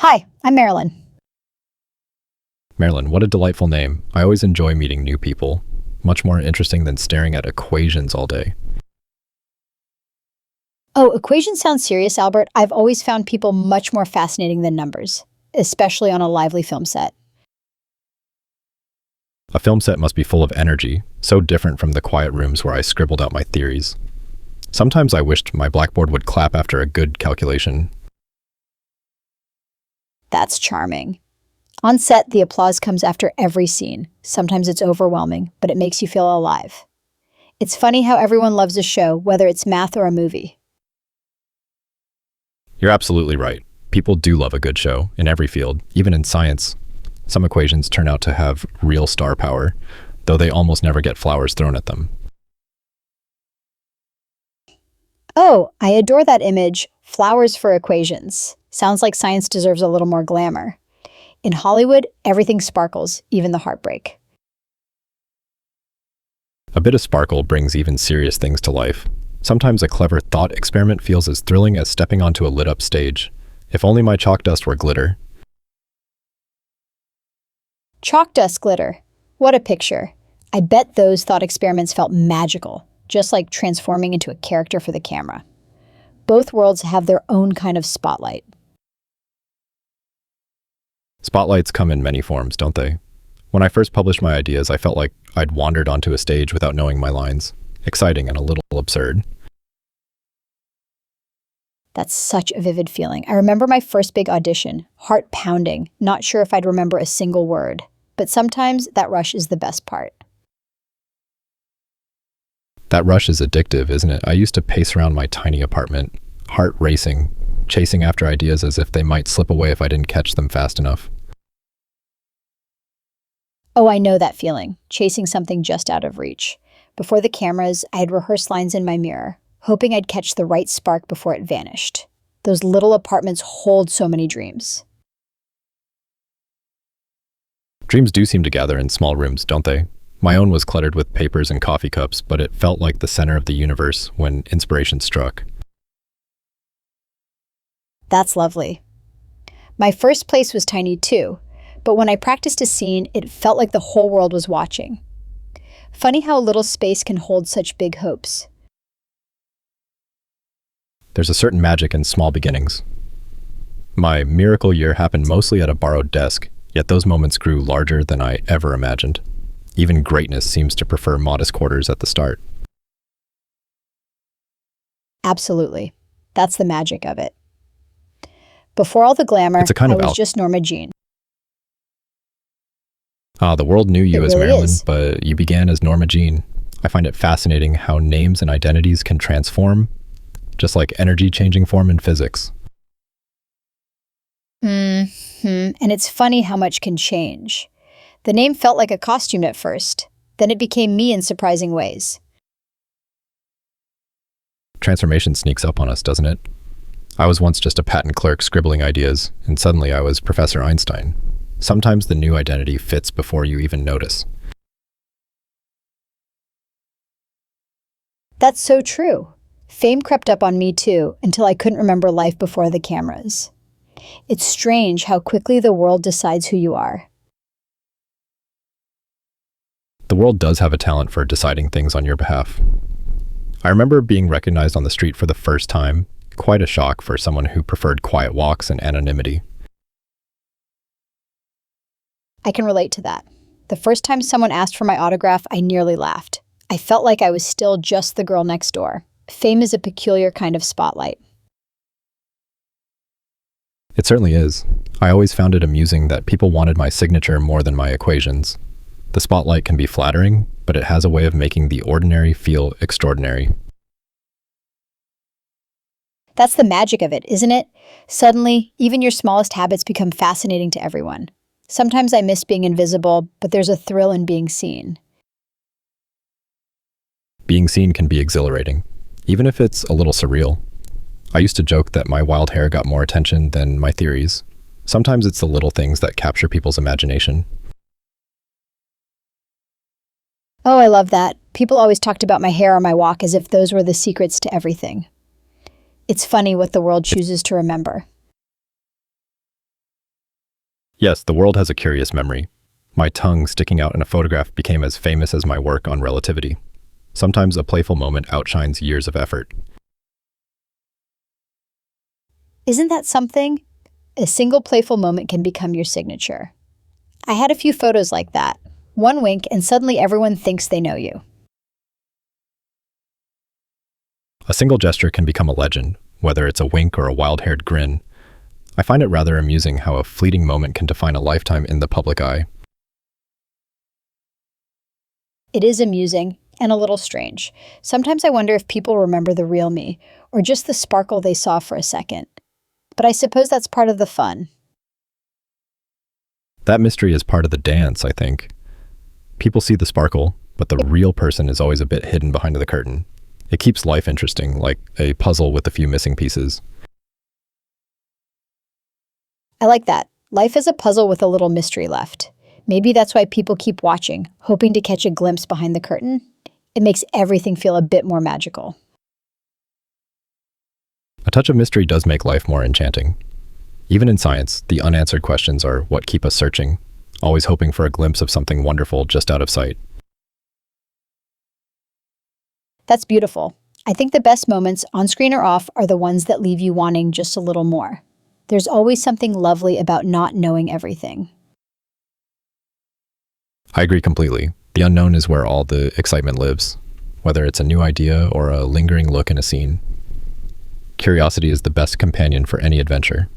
Hi, I'm Marilyn. Marilyn, what a delightful name. I always enjoy meeting new people. Much more interesting than staring at equations all day. Oh, equations sound serious, Albert. I've always found people much more fascinating than numbers, especially on a lively film set. A film set must be full of energy, so different from the quiet rooms where I scribbled out my theories. Sometimes I wished my blackboard would clap after a good calculation. That's charming. On set, the applause comes after every scene. Sometimes it's overwhelming, but it makes you feel alive. It's funny how everyone loves a show, whether it's math or a movie. You're absolutely right. People do love a good show, in every field, even in science. Some equations turn out to have real star power, though they almost never get flowers thrown at them. Oh, I adore that image. Flowers for equations. Sounds like science deserves a little more glamour. In Hollywood, everything sparkles, even the heartbreak. A bit of sparkle brings even serious things to life. Sometimes a clever thought experiment feels as thrilling as stepping onto a lit-up stage. If only my chalk dust were glitter. Chalk dust glitter. What a picture. I bet those thought experiments felt magical, just like transforming into a character for the camera. Both worlds have their own kind of spotlight. Spotlights come in many forms, don't they? When I first published my ideas, I felt like I'd wandered onto a stage without knowing my lines. Exciting and a little absurd. That's such a vivid feeling. I remember my first big audition, heart pounding, not sure if I'd remember a single word. But sometimes that rush is the best part. That rush is addictive, isn't it? I used to pace around my tiny apartment, heart racing, chasing after ideas as if they might slip away if I didn't catch them fast enough. Oh, I know that feeling, chasing something just out of reach. Before the cameras, I'd rehearse lines in my mirror, hoping I'd catch the right spark before it vanished. Those little apartments hold so many dreams. Dreams do seem to gather in small rooms, don't they? My own was cluttered with papers and coffee cups, but it felt like the center of the universe when inspiration struck. That's lovely. My first place was tiny too, but when I practiced a scene, it felt like the whole world was watching. Funny how a little space can hold such big hopes. There's a certain magic in small beginnings. My miracle year happened mostly at a borrowed desk, yet those moments grew larger than I ever imagined. Even greatness seems to prefer modest quarters at the start. Absolutely. That's the magic of it. Before all the glamour, It's a kind I of was just Norma Jean. The world knew you It as really Marilyn, is. but you began as Norma Jean. I find it fascinating how names and identities can transform, just like energy changing form in physics. And it's funny how much can change. The name felt like a costume at first. Then it became me in surprising ways. Transformation sneaks up on us, doesn't it? I was once just a patent clerk scribbling ideas, and suddenly I was Professor Einstein. Sometimes the new identity fits before you even notice. That's so true. Fame crept up on me too, until I couldn't remember life before the cameras. It's strange how quickly the world decides who you are. The world does have a talent for deciding things on your behalf. I remember being recognized on the street for the first time, quite a shock for someone who preferred quiet walks and anonymity. I can relate to that. The first time someone asked for my autograph, I nearly laughed. I felt like I was still just the girl next door. Fame is a peculiar kind of spotlight. It certainly is. I always found it amusing that people wanted my signature more than my equations. The spotlight can be flattering, but it has a way of making the ordinary feel extraordinary. That's the magic of it, isn't it? Suddenly, even your smallest habits become fascinating to everyone. Sometimes I miss being invisible, but there's a thrill in being seen. Being seen can be exhilarating, even if it's a little surreal. I used to joke that my wild hair got more attention than my theories. Sometimes it's the little things that capture people's imagination. Oh, I love that. People always talked about my hair or my walk as if those were the secrets to everything. It's funny what the world chooses to remember. Yes, the world has a curious memory. My tongue sticking out in a photograph became as famous as my work on relativity. Sometimes a playful moment outshines years of effort. Isn't that something? A single playful moment can become your signature. I had a few photos like that. One wink, and suddenly everyone thinks they know you. A single gesture can become a legend, whether it's a wink or a wild-haired grin. I find it rather amusing how a fleeting moment can define a lifetime in the public eye. It is amusing and a little strange. Sometimes I wonder if people remember the real me, or just the sparkle they saw for a second. But I suppose that's part of the fun. That mystery is part of the dance, I think. People see the sparkle, but the real person is always a bit hidden behind the curtain. It keeps life interesting, like a puzzle with a few missing pieces. I like that. Life is a puzzle with a little mystery left. Maybe that's why people keep watching, hoping to catch a glimpse behind the curtain. It makes everything feel a bit more magical. A touch of mystery does make life more enchanting. Even in science, the unanswered questions are what keep us searching, always hoping for a glimpse of something wonderful just out of sight. That's beautiful. I think the best moments, on screen or off, are the ones that leave you wanting just a little more. There's always something lovely about not knowing everything. I agree completely. The unknown is where all the excitement lives, whether it's a new idea or a lingering look in a scene. Curiosity is the best companion for any adventure.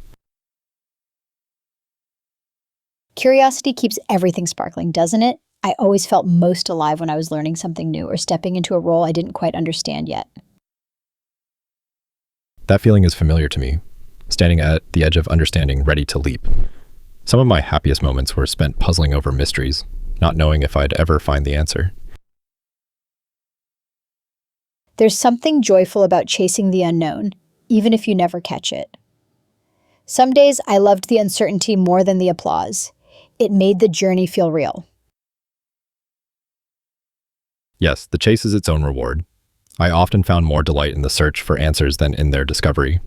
Curiosity keeps everything sparkling, doesn't it? I always felt most alive when I was learning something new or stepping into a role I didn't quite understand yet. That feeling is familiar to me, standing at the edge of understanding, ready to leap. Some of my happiest moments were spent puzzling over mysteries, not knowing if I'd ever find the answer. There's something joyful about chasing the unknown, even if you never catch it. Some days I loved the uncertainty more than the applause. It made the journey feel real. Yes, the chase is its own reward. I often found more delight in the search for answers than in their discovery.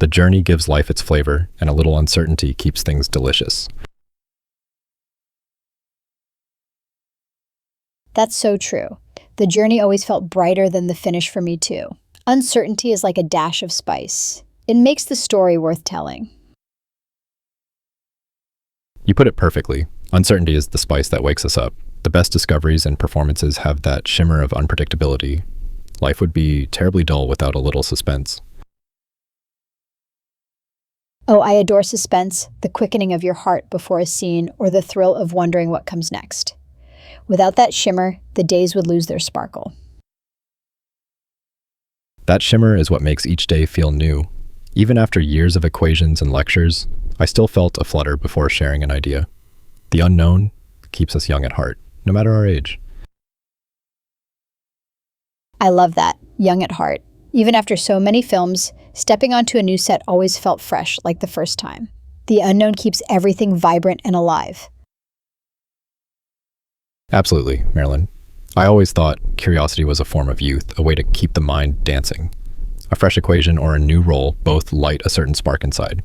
The journey gives life its flavor, and a little uncertainty keeps things delicious. That's so true. The journey always felt brighter than the finish for me too. Uncertainty is like a dash of spice. It makes the story worth telling. You put it perfectly. Uncertainty is the spice that wakes us up. The best discoveries and performances have that shimmer of unpredictability. Life would be terribly dull without a little suspense. Oh, I adore suspense, the quickening of your heart before a scene, or the thrill of wondering what comes next. Without that shimmer, the days would lose their sparkle. That shimmer is what makes each day feel new. Even after years of equations and lectures, I still felt a flutter before sharing an idea. The unknown keeps us young at heart, no matter our age. I love that, young at heart. Even after so many films, stepping onto a new set always felt fresh, like the first time. The unknown keeps everything vibrant and alive. Absolutely, Marilyn. I always thought curiosity was a form of youth, a way to keep the mind dancing. A fresh equation or a new role both light a certain spark inside.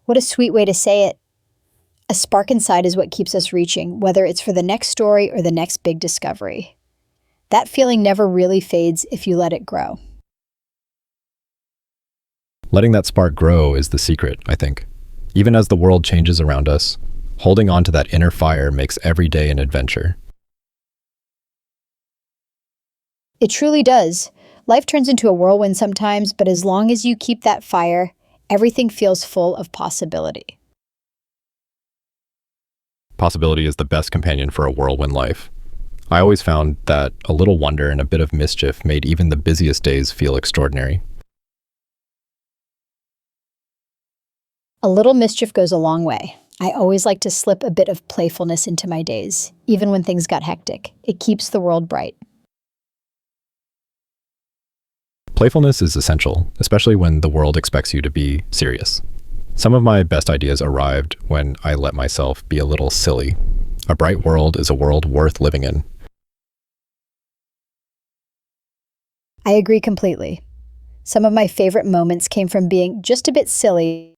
What a sweet way to say it. A spark inside is what keeps us reaching, whether it's for the next story or the next big discovery. That feeling never really fades if you let it grow. Letting that spark grow is the secret, I think. Even as the world changes around us, holding on to that inner fire makes every day an adventure. It truly does. Life turns into a whirlwind sometimes, but as long as you keep that fire, everything feels full of possibility. Possibility is the best companion for a whirlwind life. I always found that a little wonder and a bit of mischief made even the busiest days feel extraordinary. A little mischief goes a long way. I always like to slip a bit of playfulness into my days, even when things got hectic. It keeps the world bright. Playfulness is essential, especially when the world expects you to be serious. Some of my best ideas arrived when I let myself be a little silly. A bright world is a world worth living in. I agree completely. Some of my favorite moments came from being just a bit silly